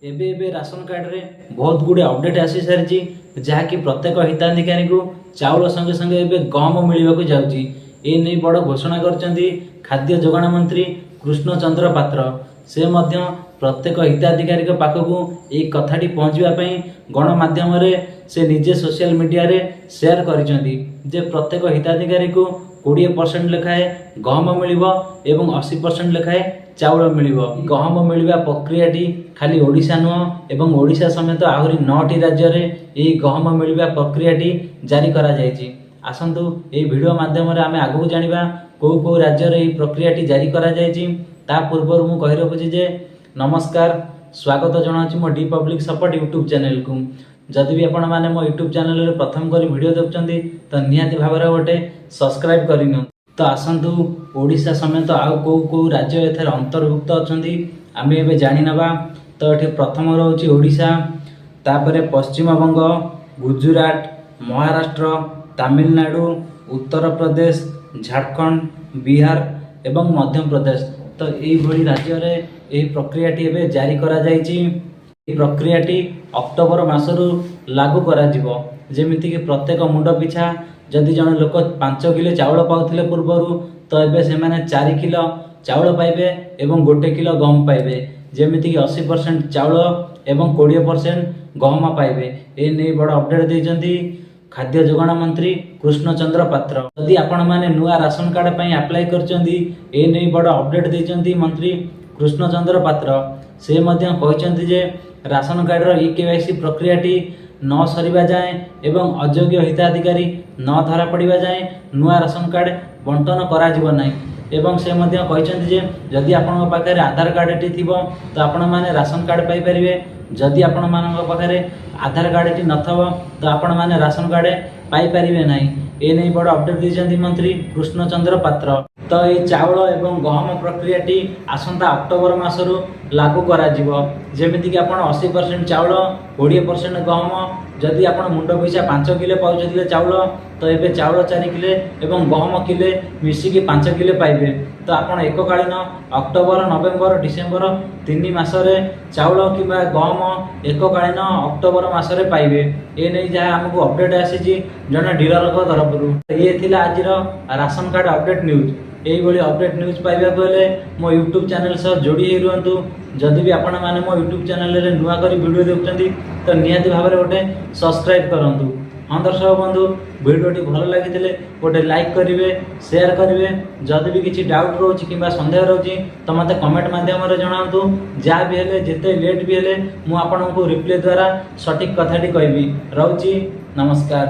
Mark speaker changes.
Speaker 1: एबे ration card रे बहुत गुड़े अपडेट आसी सारी जहाँकि प्रत्येक हिताधिकारी को चाउल संगे संगे एबे गहम मिलवाक जाऊँगी। ए नहीं बड़ घोषणा करछंती खाद्य जोगाण मंत्री कृष्ण चंद्र पात्र। से मध्य प्रत्येक हिताधिकारी पाखकू ये कथाटी पहुँचवाई गणमाध्यम से निजे सोशल मीडिया रे शेयर करिसेंती जे प्रत्येक हिताधिकारी को 20% लेखाए गहम मिलिबो एवं 80% लेखाए चाउल मिलिबो। गहम मिलवा प्रक्रियाटी खाली ओडिशा नुह एवं ओडिशा समेत आहरी 9टी राज्य रे यही गहम मिलवा प्रक्रियाटी जारी करा जायछि। आसंतु ए वीडियो माध्यम रे आमे आगु जानिबा को राज्य रे प्रक्रियाटी जारी करा जायछि। ता पूर्व मु कहि रखुछि जे नमस्कार, स्वागत जनाछि मो D public support YouTube channel को। जदि भी आपण माने मो यूट्यूब चैनल रे प्रथम करी वीडियो देखछन्ती तो निहाती भाबरे गोटे सब्सक्राइब करिनु। तो आसंतु ओडिशा समेत आउ को राज्य एथर अंतर्भुक्त अछन्ती आमे एबे जानि नबा। तो एठी प्रथम रहउछि ओडिशा, तापरे पश्चिम बंग, गुजरात, महाराष्ट्र, तमिलनाडु, उत्तर प्रदेश, झारखंड, बिहार एवं मध्य प्रदेश। तो यही भली राज्य रे एही प्रक्रियाटी एबे जारी करा जायछि। प्रक्रियाटी अक्टोबर मासरू लागू करा जिवो। जेमिति कि प्रत्येक मुंड पिछा जदि जन लोक 5 किलो चाउल पाउथिले पूर्वरु तो एबे से माने 4 किलो चाउल पाइबे एवं 1 किलो गहम पाइबे। जेमिति कि 80% चाउल एवं 20% गहम पाइबे। ए नै बड़ अपडेट दैछन्ती खाद्य जोगाण मंत्री कृष्ण चंद्र पात्र। यदि आपण माने नुआ राशन कार्ड पई अप्लाई करचंदी ए नै बड़ अपडेट दैछन्ती मंत्री कृष्ण चंद्र पात्र। से मध्य कहचंती जे राशन कार्ड रो ई-केवाईसी प्रक्रियाटी न सरिबा जाए एवं अयोग्य हिताधिकारी न धरा पड़िबा जाए नुआ राशन कार्ड बंटन करा जिवो नै। एवं से मध्य कहचंती जे जदि आपन पाखरे आधार कार्डटी थिबो तो आपण माने राशन कार्ड पाई परिबे। जदि आपण मानक पाखरे आधार कार्डटी नथबो तो आपण माने राशन कार्ड पाई परिबे नै। ए नै बड़ अपडेट दैछन्ती मंत्री कृष्ण चंद्र पात्र। तो ये चाउल एवं गहम प्रक्रियाटी आसंता अक्टोबर मासरू लागू करा जिवो। जेमिति कि आपण 80% चाउल 20% गहम जदि आपण मुंड पैसा 5 किलो पाउछथिले चाउल तो एबे चाउल 4 किलो एवं गहम किलो मिसी कि 5 किलो पाइबे। तो आपण एककालीन अक्टोबर, नवेम्बर, डिसेम्बर 3 मासरे चाउल किबा गहम एककालीन अक्टोबर मासरे पाइबे। ए नै जा हमकु अपडेट आसीची जने डीलर को तरफरु। ये थिला आजिर राशन कार्ड अपडेट न्यूज। यही भली अपडेट न्यूज पाइबा बेले मो यूट्यूब चैनल सह जोड़ी हे रुहंतु। जदि भी आपण माने मो यूट्यूब चैनल रे नुआ करी वीडियो देखुछन्ती तो निहाती भाबरे गोटे सब्सक्राइब करंतु। हाँ दर्शक बंधु, वीडियोटी भल लागिथिले गोटे लाइक करिवे, शेयर करिवे। जदि भी किछि डाउट रहउछि किबा संदेह रहउछि तो मते कमेंट माध्यम रे जणांतु। जा भी हेले जेते लेट भी हेले मु आपनकु रिप्लाई द्वारा सटीक कथाटी कहबी। रहउछि, नमस्कार।